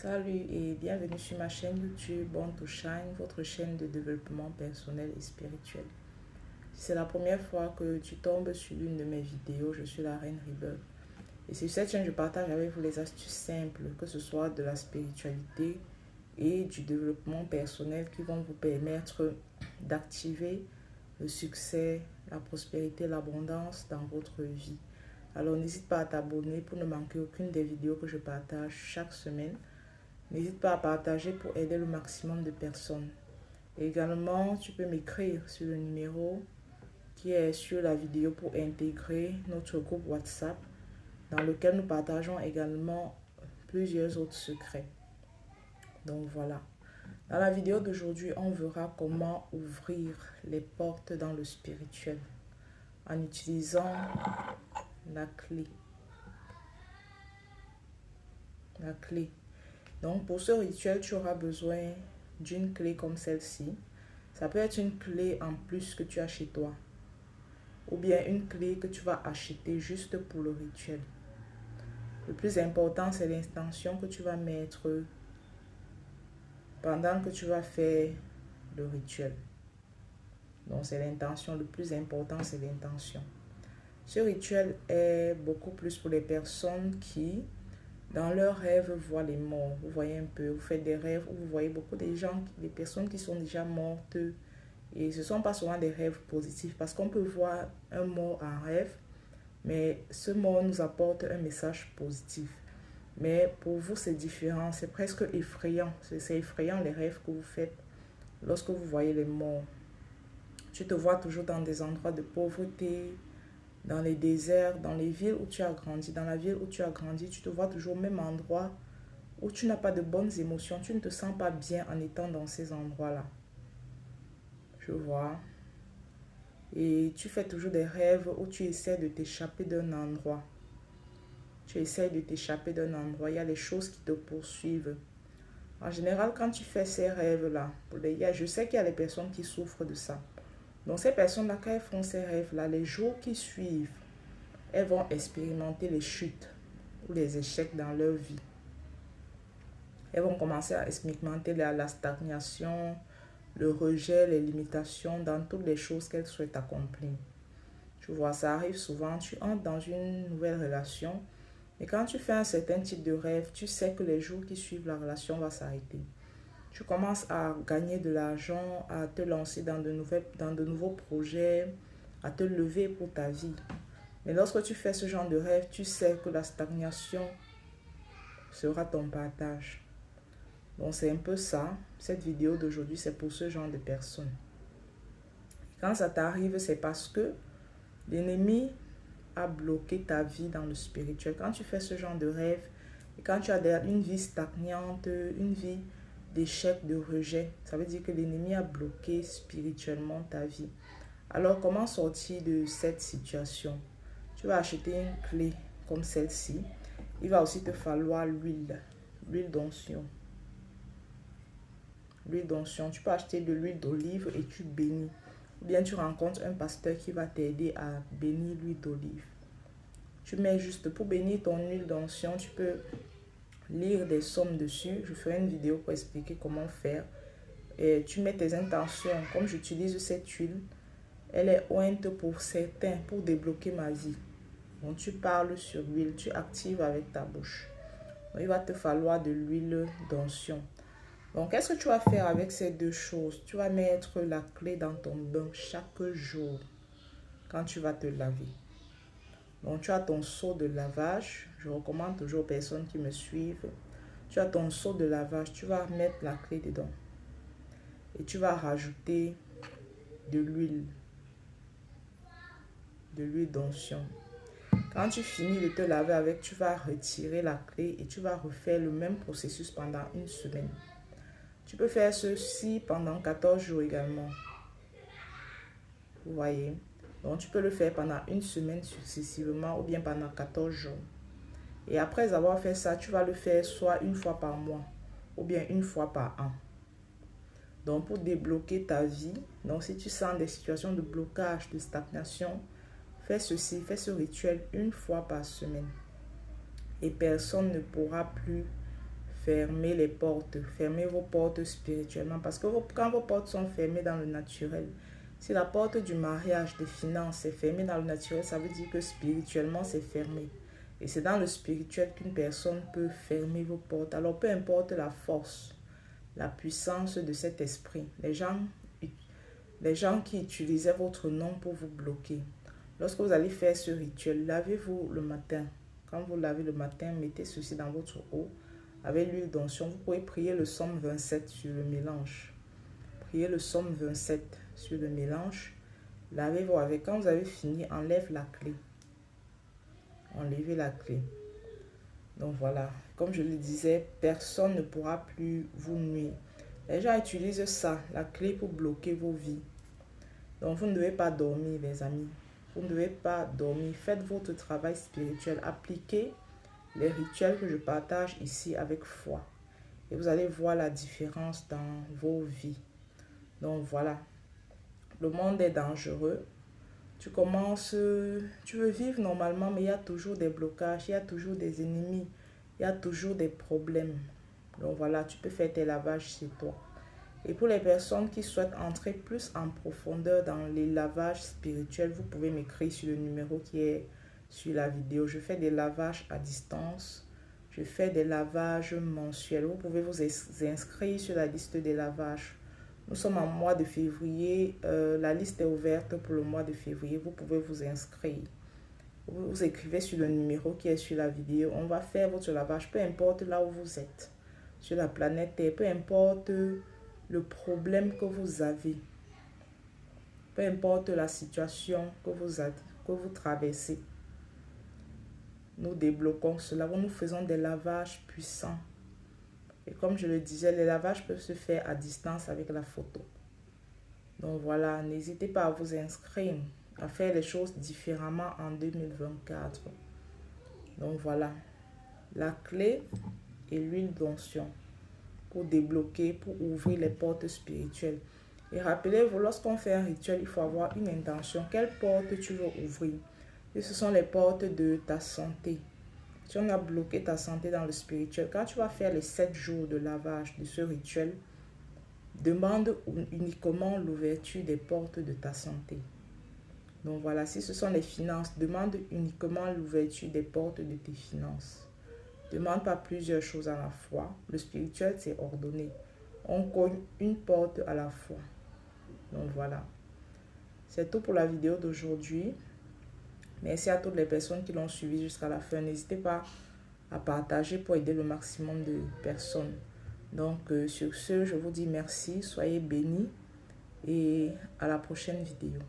Salut et bienvenue sur ma chaîne YouTube Born to Shine, votre chaîne de développement personnel et spirituel. Si c'est la première fois que tu tombes sur l'une de mes vidéos, je suis la Reine Rebirth. Et sur cette chaîne, je partage avec vous les astuces simples, que ce soit de la spiritualité et du développement personnel qui vont vous permettre d'activer le succès, la prospérité, l'abondance dans votre vie. Alors n'hésite pas à t'abonner pour ne manquer aucune des vidéos que je partage chaque semaine. N'hésite pas à partager pour aider le maximum de personnes. Et également, tu peux m'écrire sur le numéro qui est sur la vidéo pour intégrer notre groupe WhatsApp dans lequel nous partageons également plusieurs autres secrets. Donc voilà. Dans la vidéo d'aujourd'hui, on verra comment ouvrir les portes dans le spirituel en utilisant la clé. La clé. Donc pour ce rituel, tu auras besoin d'une clé comme celle-ci. Ça peut être une clé en plus que tu as chez toi. Ou bien une clé que tu vas acheter juste pour le rituel. Le plus important, c'est l'intention que tu vas mettre pendant que tu vas faire le rituel. Donc c'est l'intention. Le plus important, c'est l'intention. Ce rituel est beaucoup plus pour les personnes qui, dans leurs rêves, voient les morts. Vous voyez un peu, vous faites des rêves où vous voyez beaucoup de gens, des personnes qui sont déjà mortes. Et ce ne sont pas souvent des rêves positifs parce qu'on peut voir un mort en rêve, mais ce mort nous apporte un message positif. Mais pour vous, c'est différent, c'est presque effrayant. C'est effrayant les rêves que vous faites lorsque vous voyez les morts. Tu te vois toujours dans des endroits de pauvreté, dans les déserts, dans les villes où tu as grandi. Dans la ville où tu as grandi, tu te vois toujours au même endroit où tu n'as pas de bonnes émotions. Tu ne te sens pas bien en étant dans ces endroits-là. Je vois. Et tu fais toujours des rêves où tu essaies de t'échapper d'un endroit. Tu essaies de t'échapper d'un endroit. Il y a des choses qui te poursuivent. En général, quand tu fais ces rêves-là, je sais qu'il y a des personnes qui souffrent de ça. Donc ces personnes-là, quand elles font ces rêves-là, les jours qui suivent, elles vont expérimenter les chutes ou les échecs dans leur vie. Elles vont commencer à expérimenter la stagnation, le rejet, les limitations dans toutes les choses qu'elles souhaitent accomplir. Tu vois, ça arrive souvent, tu entres dans une nouvelle relation et quand tu fais un certain type de rêve, tu sais que les jours qui suivent, la relation va s'arrêter. Tu commences à gagner de l'argent, à te lancer dans de nouveaux projets, à te lever pour ta vie. Mais lorsque tu fais ce genre de rêve, tu sais que la stagnation sera ton partage. Donc c'est un peu ça. Cette vidéo d'aujourd'hui, c'est pour ce genre de personnes. Quand ça t'arrive, c'est parce que l'ennemi a bloqué ta vie dans le spirituel. Quand tu fais ce genre de rêve, et quand tu as une vie stagnante, une vie d'échec, de rejet, ça veut dire que l'ennemi a bloqué spirituellement ta vie. Alors comment sortir de cette situation? Tu vas acheter une clé comme celle-ci. Il va aussi te falloir l'huile d'onction. L'huile d'onction, tu peux acheter de l'huile d'olive et tu bénis. Ou bien tu rencontres un pasteur qui va t'aider à bénir l'huile d'olive. Tu mets juste, pour bénir ton huile d'onction, tu peux lire des sommes dessus. Je ferai une vidéo pour expliquer comment faire. Et tu mets tes intentions. Comme j'utilise cette huile, elle est ointe pour certains, pour débloquer ma vie. Donc tu parles sur l'huile, tu actives avec ta bouche. Donc, il va te falloir de l'huile d'onction. Donc qu'est-ce que tu vas faire avec ces deux choses? Tu vas mettre la clé dans ton bain chaque jour quand tu vas te laver. Donc tu as ton seau de lavage. Je recommande toujours aux personnes qui me suivent. Tu as ton seau de lavage, tu vas mettre la clé dedans. Et tu vas rajouter de l'huile d'onction. Quand tu finis de te laver avec, tu vas retirer la clé et tu vas refaire le même processus pendant une semaine. Tu peux faire ceci pendant 14 jours également. Vous voyez? Donc tu peux le faire pendant une semaine successivement ou bien pendant 14 jours. Et après avoir fait ça, tu vas le faire soit une fois par mois ou bien une fois par an. Donc pour débloquer ta vie, donc si tu sens des situations de blocage, de stagnation, fais ceci, fais ce rituel une fois par semaine. Et personne ne pourra plus fermer les portes, fermer vos portes spirituellement. Parce que quand vos portes sont fermées dans le naturel, si la porte du mariage, des finances est fermée dans le naturel, ça veut dire que spirituellement c'est fermé. Et c'est dans le spirituel qu'une personne peut fermer vos portes. Alors peu importe la force, la puissance de cet esprit, les gens qui utilisaient votre nom pour vous bloquer. Lorsque vous allez faire ce rituel, lavez-vous le matin. Quand vous lavez le matin, mettez ceci dans votre eau avec l'huile d'onction. Vous pouvez prier le psaume 27 sur le mélange. Priez le psaume 27 sur le mélange. Lavez-vous avec. Quand vous avez fini, enlève la clé. Enlevez la clé. Donc voilà, comme je le disais, personne ne pourra plus vous nuire. Les gens utilisent ça, la clé, pour bloquer vos vies. Donc vous ne devez pas dormir, les amis. Vous ne devez pas dormir. Faites votre travail spirituel. Appliquez les rituels que je partage ici avec foi. Et vous allez voir la différence dans vos vies. Donc voilà. Le monde est dangereux. Tu veux vivre normalement, mais il y a toujours des blocages, il y a toujours des ennemis, il y a toujours des problèmes. Donc voilà, tu peux faire tes lavages chez toi. Et pour les personnes qui souhaitent entrer plus en profondeur dans les lavages spirituels, vous pouvez m'écrire sur le numéro qui est sur la vidéo. Je fais des lavages à distance. Je fais des lavages mensuels. Vous pouvez vous inscrire sur la liste des lavages. Nous sommes en mois de février. La liste est ouverte pour le mois de février. Vous pouvez vous inscrire. Vous écrivez sur le numéro qui est sur la vidéo. On va faire votre lavage, peu importe là où vous êtes. Sur la planète Terre, peu importe le problème que vous avez. Peu importe la situation que vous traversez. Nous débloquons cela. Nous faisons des lavages puissants. Et comme je le disais, les lavages peuvent se faire à distance avec la photo. Donc voilà, n'hésitez pas à vous inscrire, à faire les choses différemment en 2024. Donc voilà, la clé et l'huile d'onction pour débloquer, pour ouvrir les portes spirituelles. Et rappelez-vous, lorsqu'on fait un rituel, il faut avoir une intention. Quelle porte tu veux ouvrir? Et ce sont les portes de ta santé. Si on a bloqué ta santé dans le spirituel, quand tu vas faire les 7 jours de lavage de ce rituel, demande uniquement l'ouverture des portes de ta santé. Donc voilà, si ce sont les finances, demande uniquement l'ouverture des portes de tes finances. Demande pas plusieurs choses à la fois. Le spirituel, c'est ordonné. On cogne une porte à la fois. Donc voilà. C'est tout pour la vidéo d'aujourd'hui. Merci à toutes les personnes qui l'ont suivi jusqu'à la fin. N'hésitez pas à partager pour aider le maximum de personnes. Donc, sur ce, je vous dis merci, soyez bénis et à la prochaine vidéo.